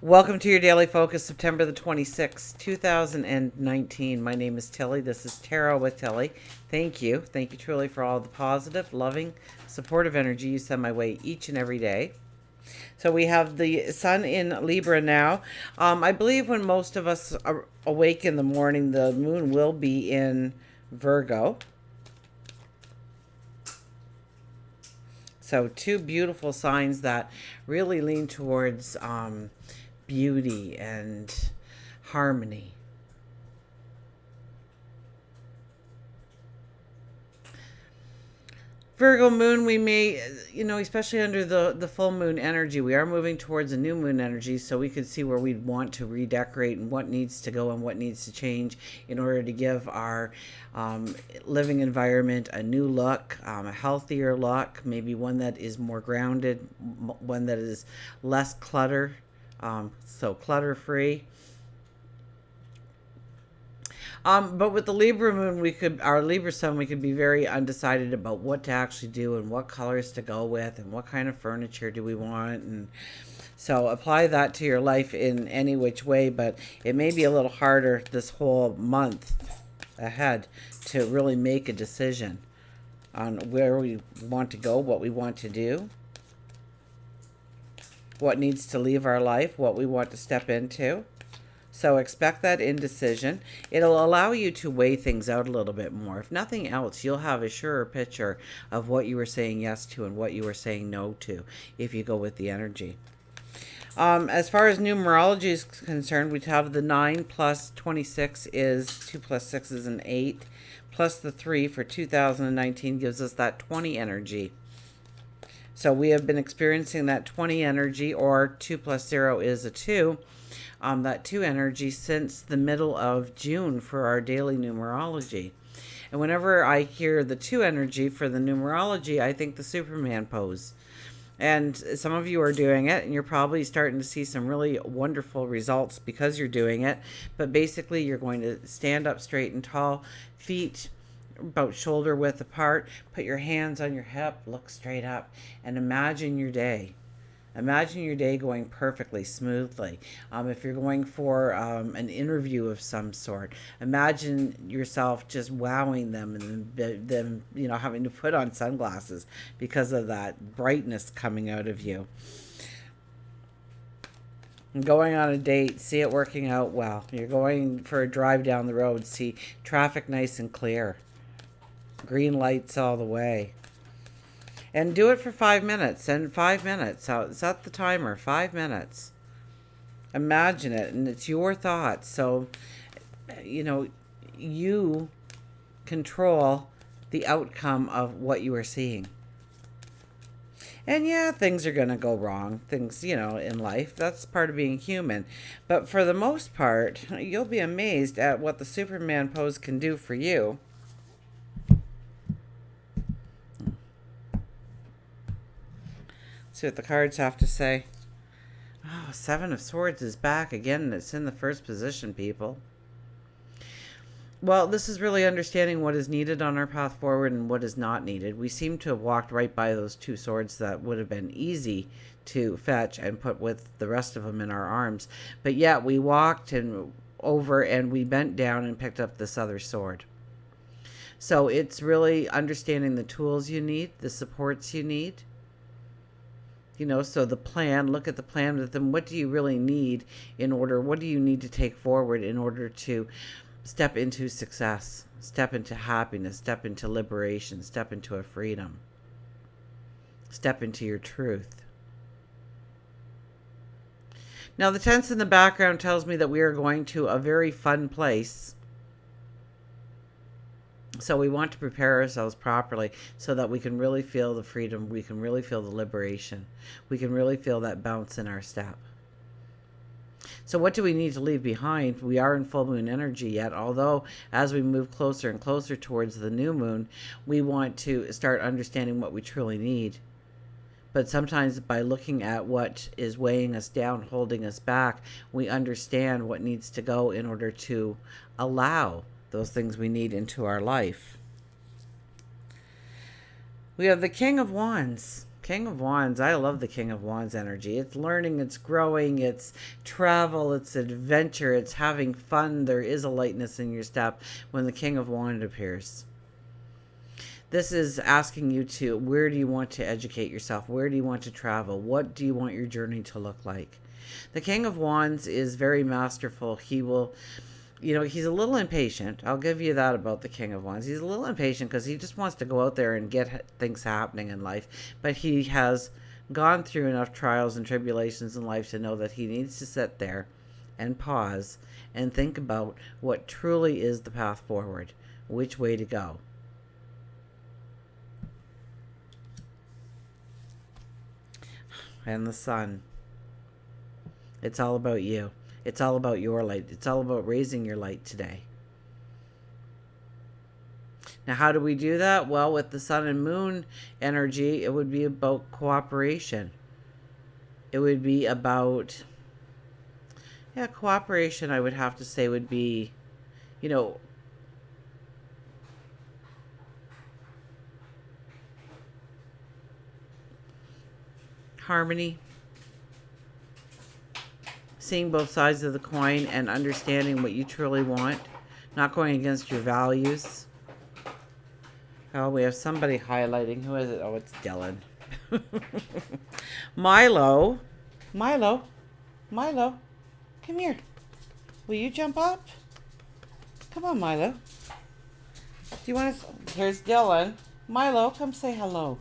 Welcome to your Daily Focus, September the 26th, 2019. My name is Tilly. This is Tarot with Tilly. Thank you. Thank you truly for all the positive, loving, supportive energy you send my way each and every day. So we have the sun in Libra now. I believe when most of us are awake in the morning, the moon will be in Virgo. So two beautiful signs that really lean towards beauty and harmony. Virgo moon, we may, especially under the full moon energy, we are moving towards a new moon energy, so we could see where we'd want to redecorate and what needs to go and what needs to change in order to give our living environment a new look, a healthier look, maybe one that is more grounded, one that is less clutter, so clutter free. But with the Libra moon, our Libra sun, we could be very undecided about what to actually do and what colors to go with and what kind of furniture do we want. And so apply that to your life in any which way, but it may be a little harder this whole month ahead to really make a decision on where we want to go, what we want to do, what needs to leave our life, what we want to step into. So expect that indecision. It'll allow you to weigh things out a little bit more. If nothing else, you'll have a surer picture of what you were saying yes to and what you were saying no to if you go with the energy. As far as numerology is concerned, we have the 9 plus 26 is 2 plus 6 is an 8. Plus the 3 for 2019 gives us that 20 energy. So we have been experiencing that 20 energy, or 2 plus 0 is a 2. That 2 energy since the middle of June for our daily numerology. And whenever I hear the 2 energy for the numerology, I think the Superman pose. And some of you are doing it, and you're probably starting to see some really wonderful results because you're doing it. But basically, you're going to stand up straight and tall, feet about shoulder width apart, put your hands on your hip, look straight up, and imagine your day. Imagine your day going perfectly, smoothly. If you're going for an interview of some sort, imagine yourself just wowing them and them, having to put on sunglasses because of that brightness coming out of you. Going on a date, see it working out well. You're going for a drive down the road, see traffic nice and clear. Green lights all the way. And do it for 5 minutes. And 5 minutes. So set the timer. 5 minutes. Imagine it. And it's your thoughts. So, you control the outcome of what you are seeing. And yeah, things are going to go wrong. Things, in life. That's part of being human. But for the most part, you'll be amazed at what the Superman pose can do for you. See what the cards have to say. Oh, 7 of Swords is back again, and it's in the first position, people. Well, this is really understanding what is needed on our path forward and what is not needed. We seem to have walked right by those 2 swords that would have been easy to fetch and put with the rest of them in our arms. But yet we walked over and we bent down and picked up this other sword. So it's really understanding the tools you need, the supports you need. So the plan, look at the plan with them. What do you really need what do you need to take forward in order to step into success, step into happiness, step into liberation, step into a freedom, step into your truth. Now the tense in the background tells me that we are going to a very fun place. So we want to prepare ourselves properly so that we can really feel the freedom, we can really feel the liberation, we can really feel that bounce in our step. So what do we need to leave behind? We are in full moon energy yet, although as we move closer and closer towards the new moon, we want to start understanding what we truly need. But sometimes by looking at what is weighing us down, holding us back, we understand what needs to go in order to allow those things we need into our life. We have the King of Wands. King of Wands, I love the King of Wands energy. It's learning, it's growing, it's travel, it's adventure, it's having fun. There is a lightness in your step when the King of Wands appears. This is asking you to, where do you want to educate yourself? Where do you want to travel? What do you want your journey to look like? The King of Wands is very masterful. He will, he's a little impatient. I'll give you that about the King of Wands. He's a little impatient because he just wants to go out there and get things happening in life. But he has gone through enough trials and tribulations in life to know that he needs to sit there and pause and think about what truly is the path forward, which way to go. And the Sun. It's all about you. It's all about your light. It's all about raising your light today. Now, how do we do that? Well, with the Sun and Moon energy, it would be about cooperation. It would be about, cooperation, I would have to say, would be, harmony, seeing both sides of the coin and understanding what you truly want, not going against your values. Oh, we have somebody highlighting. Who is it? Oh, it's Dylan. Milo, come here. Will you jump up? Come on, Milo. Do you want to? Here's Dylan. Milo, come say hello.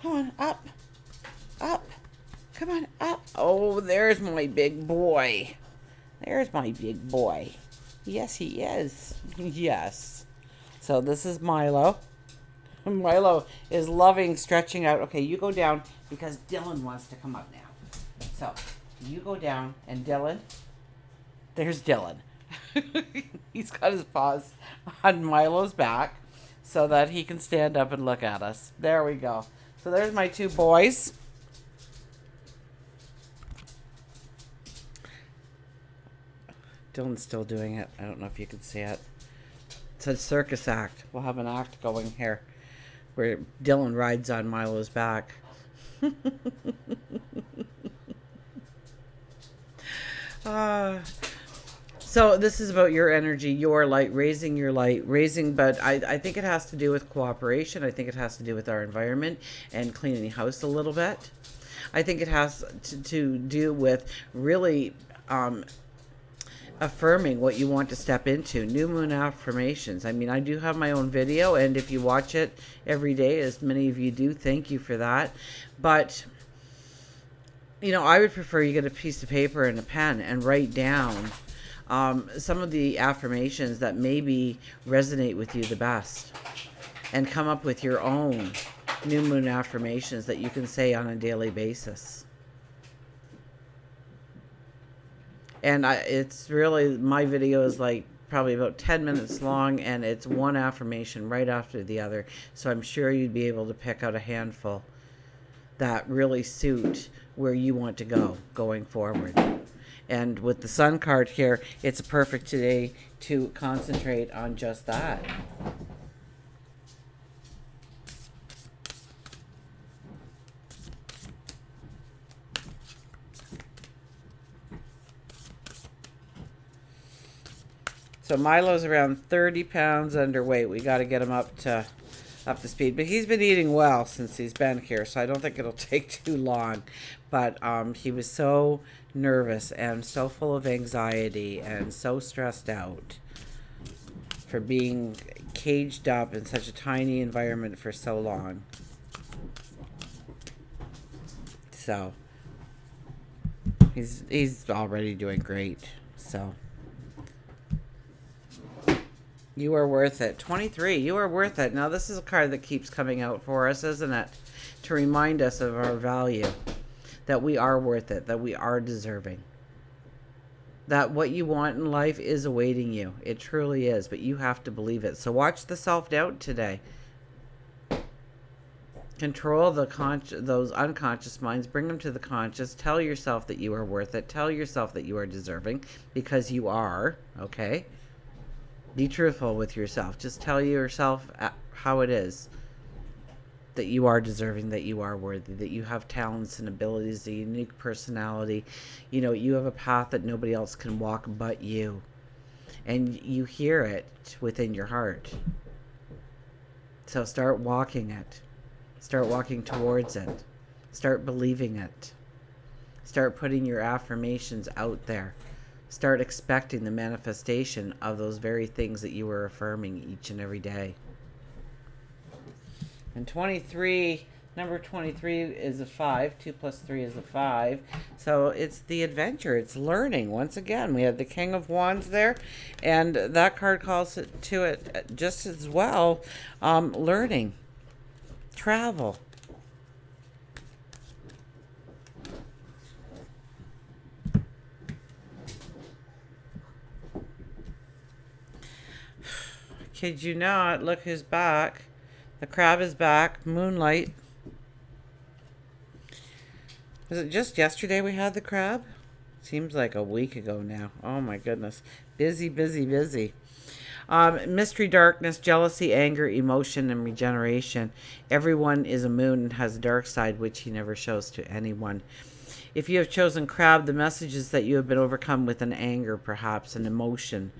Come on, up. Come on, up. Oh, there's my big boy. Yes, he is. Yes. So this is Milo. Milo is loving stretching out. Okay, you go down because Dylan wants to come up now. So you go down, and Dylan, there's Dylan. He's got his paws on Milo's back so that he can stand up and look at us. There we go. So there's my two boys. Dylan's still doing it. I don't know if you can see it. It's a circus act. We'll have an act going here where Dylan rides on Milo's back. So this is about your energy, your light, but I think it has to do with cooperation. I think it has to do with our environment and cleaning the house a little bit. I think it has to do with really affirming what you want to step into. New Moon Affirmations. I mean, I do have my own video, and if you watch it every day, as many of you do, thank you for that. But, I would prefer you get a piece of paper and a pen and write down some of the affirmations that maybe resonate with you the best, and come up with your own New Moon Affirmations that you can say on a daily basis. And it's really, my video is like probably about 10 minutes long, and it's one affirmation right after the other. So I'm sure you'd be able to pick out a handful that really suit where you want to go going forward. And with the Sun card here, it's a perfect day to concentrate on just that. So Milo's around 30 pounds underweight. We got to get him up to speed. But he's been eating well since he's been here, so I don't think it'll take too long. But he was so nervous and so full of anxiety and so stressed out for being caged up in such a tiny environment for so long. So he's already doing great. So you are worth it. 23, you are worth it. Now, this is a card that keeps coming out for us, isn't it? To remind us of our value. That we are worth it. That we are deserving. That what you want in life is awaiting you. It truly is. But you have to believe it. So watch the self-doubt today. Control those unconscious minds. Bring them to the conscious. Tell yourself that you are worth it. Tell yourself that you are deserving. Because you are. Okay? Be truthful with yourself. Just tell yourself how it is. that you are deserving, that you are worthy, that you have talents and abilities, a unique personality. You know, you have a path that nobody else can walk but you. And you hear it within your heart. So start walking it. Start walking towards it. Start believing it. Start putting your affirmations out there. Start expecting the manifestation of those very things that you are affirming each and every day. And 23, number 23 is a 5. 2 plus 3 is a 5. So it's the adventure. It's learning. Once again, we have the King of Wands there. And that card calls it to it just as well. Learning. Travel. Kid you not, look who's back. The crab is back. Moonlight. Was it just yesterday we had the crab? Seems like a week ago now. Oh my goodness. Busy, busy, busy. Mystery, darkness, jealousy, anger, emotion, and regeneration. Everyone is a moon and has a dark side which he never shows to anyone. If you have chosen crab, the message is that you have been overcome with an anger, perhaps, an emotion,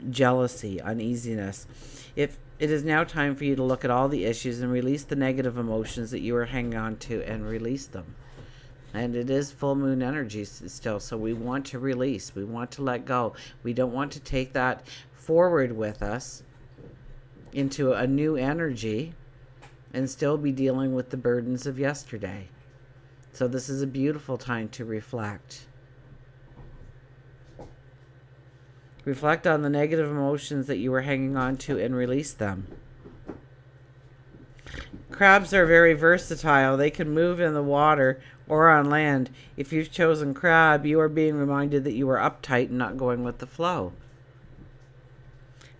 jealousy, uneasiness. If it is now time for you to look at all the issues and release the negative emotions that you are hanging on to and release them. And it is full moon energy still, so we want to release. We want to let go. We don't want to take that forward with us into a new energy and still be dealing with the burdens of yesterday. So this is a beautiful time to reflect. Reflect on the negative emotions that you were hanging on to and release them. Crabs are very versatile. They can move in the water or on land. If you've chosen crab, you are being reminded that you are uptight and not going with the flow.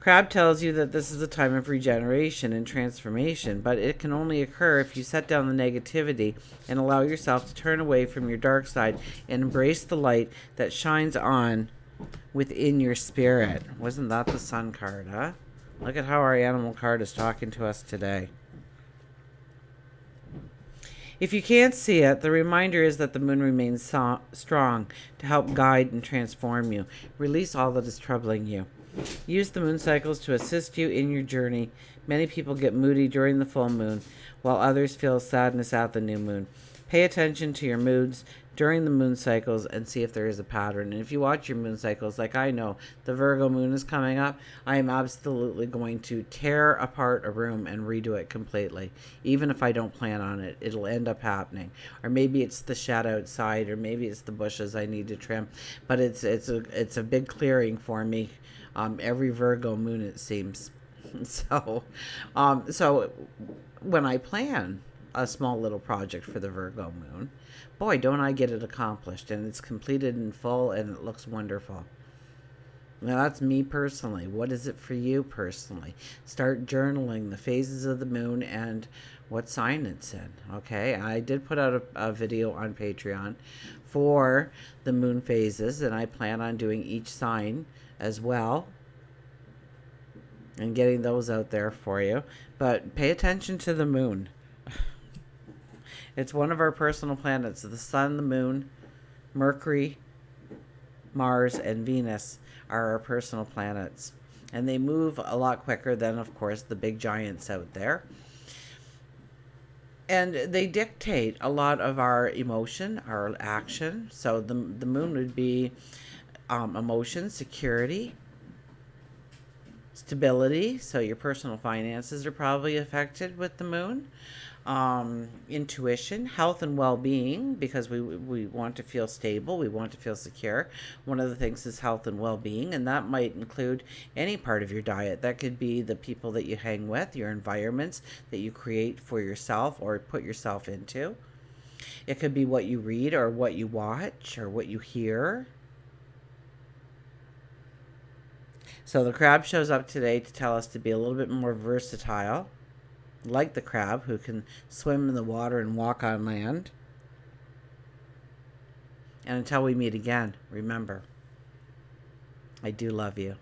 Crab tells you that this is a time of regeneration and transformation, but it can only occur if you set down the negativity and allow yourself to turn away from your dark side and embrace the light that shines on within your spirit. Wasn't that the Sun card, huh? Look at how our animal card is talking to us today. If you can't see it, the reminder is that the moon remains strong to help guide and transform you. Release all that is troubling you. Use the moon cycles to assist you in your journey. Many people get moody during the full moon, while others feel sadness at the new moon. Pay attention to your moods during the moon cycles and see if there is a pattern. And if you watch your moon cycles, like I know, the Virgo moon is coming up, I am absolutely going to tear apart a room and redo it completely. Even if I don't plan on it, it'll end up happening. Or maybe it's the shed outside, or maybe it's the bushes I need to trim. But it's a big clearing for me. Every Virgo moon, it seems. So when I plan a small little project for the Virgo moon, boy, don't I get it accomplished, and it's completed in full, and it looks wonderful. Now, that's me personally. What is it for you personally? Start journaling the phases of the moon and what sign it's in, okay? I did put out a video on Patreon for the moon phases, and I plan on doing each sign as well and getting those out there for you. But pay attention to the moon. It's one of our personal planets. The sun, the moon, Mercury, Mars, and Venus are our personal planets. And they move a lot quicker than, of course, the big giants out there. And they dictate a lot of our emotion, our action. So the moon would be emotion, security, stability. So your personal finances are probably affected with the moon. Intuition, health and well-being, because we want to feel stable, we want to feel secure. One of the things is health and well-being, and that might include any part of your diet. That could be the people that you hang with, your environments that you create for yourself or put yourself into. It could be what you read or what you watch or what you hear. So the crab shows up today to tell us to be a little bit more versatile, like the crab who can swim in the water and walk on land. And until we meet again, remember, I do love you.